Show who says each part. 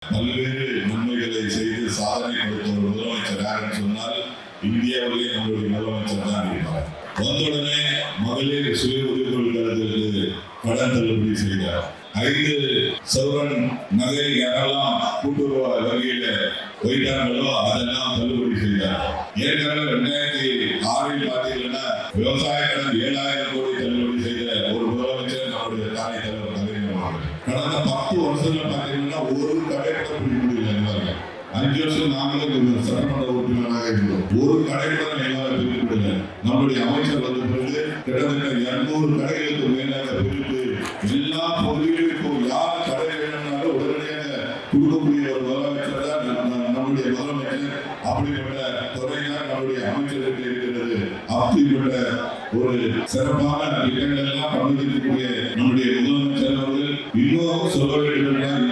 Speaker 1: பல்வேறு நன்மைகளை செய்து சாதனை கொடுத்த ஒரு முதலமைச்சர் யாருன்னு சொன்னால் இந்தியாவிலேயே நம்மளுடைய முதலமைச்சர் தான் இருப்பார். வந்தவுடனே மகளிர் சுய உதவிகளுக்கு கடன் தள்ளுபடி செய்தார். 5 சவரன் நகை யாரெல்லாம் கூட்டுறவு வங்கியில போயிட்டாங்களோ அதெல்லாம் தள்ளுபடி செய்தார். ஏற்கனவே 2006 பார்த்தீங்கன்னா விவசாய கடன் 7000 கோடி தள்ளுபடி செய்த ஒரு முதலமைச்சர் நம்முடைய தாய் தலைவர் கலைஞர் அவர்கள். கடந்த 10 வருஷத்துல பார்த்தீங்கன்னா ஒரு கடை கூட பிடிக்க முடியல. 5 வருஷம் நாங்களும் சட்டமன்ற உறுப்பினராக இருந்தோம். ஒரு கடை கூட எங்களால் பிரிக்க முடியல. நம்முடைய அமைச்சர் வந்த பிறகு கிட்டத்தட்ட 200 கடைகளுக்கு மேலாக பிரித்து எல்லா பொருட்களுக்கும் யார் கடை வேணும்னாலும் உடனடியாக கொடுக்கக்கூடிய ஒரு முதலமைச்சர் தான் நம்முடைய முதலமைச்சர். அப்படிப்பட்ட துறைதான் நம்முடைய அமைச்சருக்கு இருக்கிறது. அப்படிப்பட்ட ஒரு சிறப்பான திட்டங்கள் எல்லாம் பண்ணிருக்கக்கூடிய நம்முடைய முதலமைச்சர் அவர்கள் இன்னும் சொல்ல வேண்டும் என்றால்